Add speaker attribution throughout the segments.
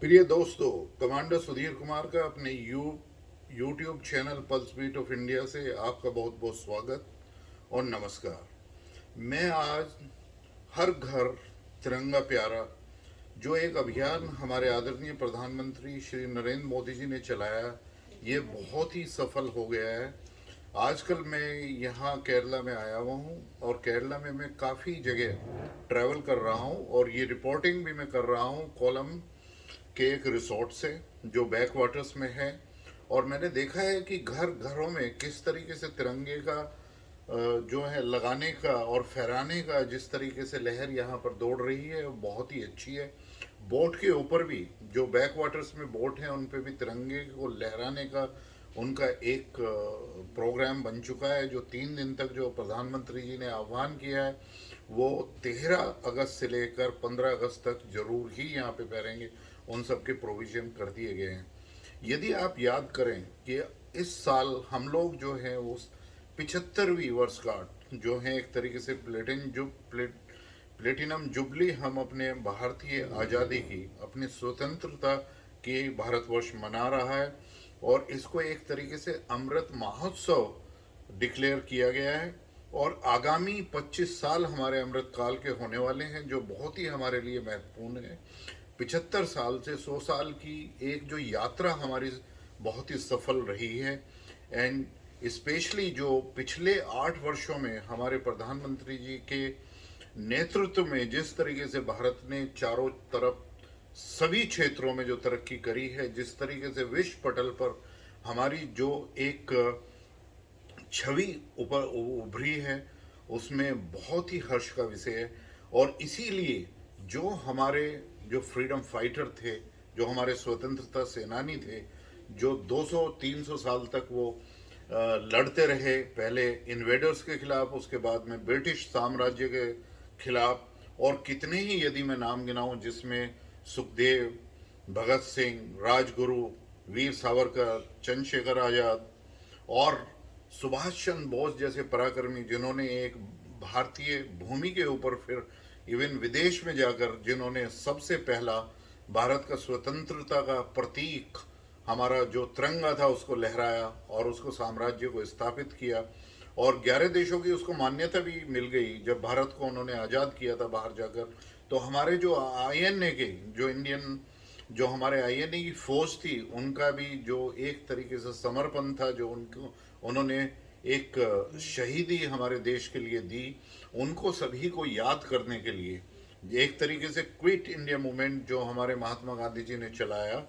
Speaker 1: प्रिय दोस्तों, कमांडर सुधीर कुमार का अपने YouTube channel Pulse Beat of India से आपका बहुत बहुत स्वागत और नमस्कार। मैं आज हर घर तिरंगा प्यारा जो एक अभियान हमारे आदरणीय प्रधानमंत्री श्री नरेंद्र मोदी जी ने चलाया, ये बहुत ही सफल हो गया है। आजकल मैं यहाँ केरला में आया हुआ हूँ और केरला में मैं काफ़ी जगह ट्रैवल कर रहा हूँ और ये रिपोर्टिंग भी मैं कर रहा हूँ कोलम के एक रिसोर्ट से जो बैक वाटर्स में है। और मैंने देखा है कि घर घरों में किस तरीके से तिरंगे का जो है लगाने का और फहराने का जिस तरीके से लहर यहाँ पर दौड़ रही है वो बहुत ही अच्छी है। बोट के ऊपर भी जो बैक वाटर्स में बोट हैं उन पे भी तिरंगे को लहराने का उनका एक प्रोग्राम बन चुका है, जो 3 दिन तक जो प्रधानमंत्री जी ने आह्वान किया है वो 13 अगस्त से लेकर 15 अगस्त तक जरूर ही यहाँ पे फहरेंगे। उन सब के प्रोविजन कर दिए गए हैं। यदि आप याद करें कि इस साल हम लोग जो है उस 75वीं वर्षगांठ जो है एक तरीके से प्लेटिनम जुबली हम अपने भारतीय आज़ादी की, अपनी स्वतंत्रता की भारतवर्ष मना रहा है और इसको एक तरीके से अमृत महोत्सव डिक्लेयर किया गया है। और आगामी 25 साल हमारे अमृत काल के होने वाले हैं जो बहुत ही हमारे लिए महत्वपूर्ण है। 75 साल से 100 साल की एक जो यात्रा हमारी बहुत ही सफल रही है। एंड स्पेशली जो पिछले 8 वर्षों में हमारे प्रधानमंत्री जी के नेतृत्व में जिस तरीके से भारत ने चारों तरफ सभी क्षेत्रों में जो तरक्की करी है, जिस तरीके से विश्व पटल पर हमारी जो एक छवि ऊपर उभरी है, उसमें बहुत ही हर्ष का विषय है। और इसीलिए जो हमारे जो फ्रीडम फाइटर थे, जो हमारे स्वतंत्रता सेनानी थे, जो 200-300 साल तक वो लड़ते रहे, पहले इन्वेडर्स के खिलाफ, उसके बाद में ब्रिटिश साम्राज्य के खिलाफ, और कितने ही यदि मैं नाम गिनाऊं जिसमें सुखदेव, भगत सिंह, राजगुरु, वीर सावरकर, चंद्रशेखर आज़ाद और सुभाष चंद्र बोस जैसे पराक्रमी जिन्होंने एक भारतीय भूमि के ऊपर फिर इवन विदेश में जाकर जिन्होंने सबसे पहला भारत का स्वतंत्रता का प्रतीक हमारा जो तिरंगा था उसको लहराया और उसको साम्राज्य को स्थापित किया। और 11 देशों की उसको मान्यता भी मिल गई जब भारत को उन्होंने आज़ाद किया था बाहर जाकर। तो हमारे जो आईएनए के जो इंडियन जो हमारे आईएनए की फौज थी उनका भी जो एक तरीके से समर्पण था, जो उनको उन्होंने एक शहीदी हमारे देश के लिए दी, उनको सभी को याद करने के लिए एक तरीके से क्विट इंडिया मूवमेंट जो हमारे महात्मा गांधी जी ने चलाया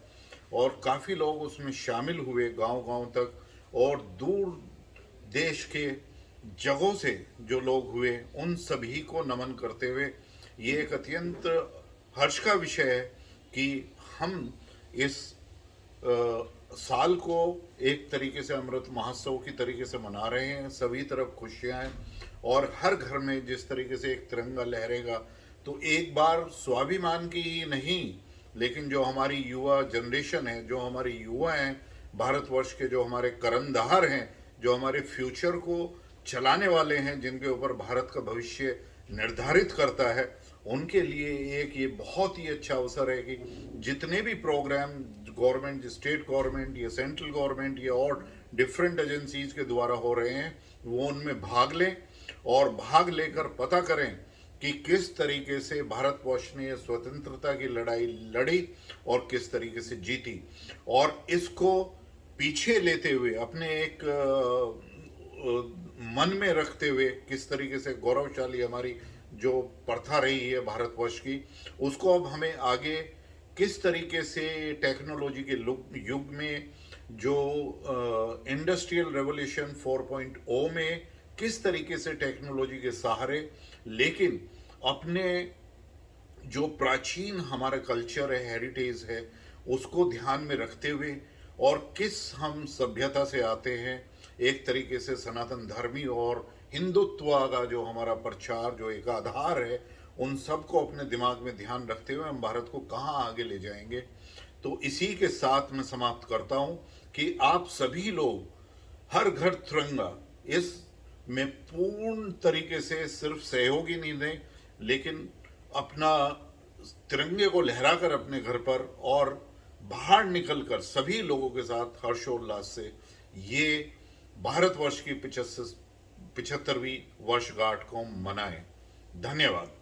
Speaker 1: और काफ़ी लोग उसमें शामिल हुए गांव गांव तक, और दूर देश के जगहों से जो लोग हुए उन सभी को नमन करते हुए ये एक अत्यंत हर्ष का विषय है कि हम इस साल को एक तरीके से अमृत महोत्सव की तरीके से मना रहे हैं। सभी तरफ खुशियां हैं और हर घर में जिस तरीके से एक तिरंगा लहरेगा तो एक बार स्वाभिमान की ही नहीं, लेकिन जो हमारी युवा जनरेशन है, जो हमारे युवा हैं भारतवर्ष के, जो हमारे करंदार हैं, जो हमारे फ्यूचर को चलाने वाले हैं, जिनके ऊपर भारत का भविष्य निर्धारित करता है, उनके लिए एक ये बहुत ही अच्छा अवसर है कि जितने भी प्रोग्राम गवर्नमेंट, स्टेट गवर्नमेंट या सेंट्रल गवर्नमेंट या और डिफरेंट एजेंसीज के द्वारा हो रहे हैं वो उनमें भाग लें और भाग लेकर पता करें कि किस तरीके से भारतवर्ष ने स्वतंत्रता की लड़ाई लड़ी और किस तरीके से जीती। और इसको पीछे लेते हुए अपने एक मन में रखते हुए किस तरीके से गौरवशाली हमारी जो प्रथा रही है भारतवर्ष की, उसको अब हमें आगे किस तरीके से टेक्नोलॉजी के युग में जो इंडस्ट्रियल रेवोल्यूशन 4.0 में किस तरीके से टेक्नोलॉजी के सहारे, लेकिन अपने जो प्राचीन हमारा कल्चर है, हेरिटेज है, उसको ध्यान में रखते हुए और किस हम सभ्यता से आते हैं, एक तरीके से सनातन धर्मी और हिंदुत्व का जो हमारा प्रचार जो एक आधार है, उन सब को अपने दिमाग में ध्यान रखते हुए हम भारत को कहाँ आगे ले जाएंगे। तो इसी के साथ मैं समाप्त करता हूँ कि आप सभी लोग हर घर तिरंगा इस में पूर्ण तरीके से सिर्फ सहयोग ही नहीं दें, लेकिन अपना तिरंगे को लहराकर अपने घर पर और बाहर निकलकर सभी लोगों के साथ हर्षोल्लास से ये भारतवर्ष की 75वीं वर्षगांठ को मनाएं। धन्यवाद।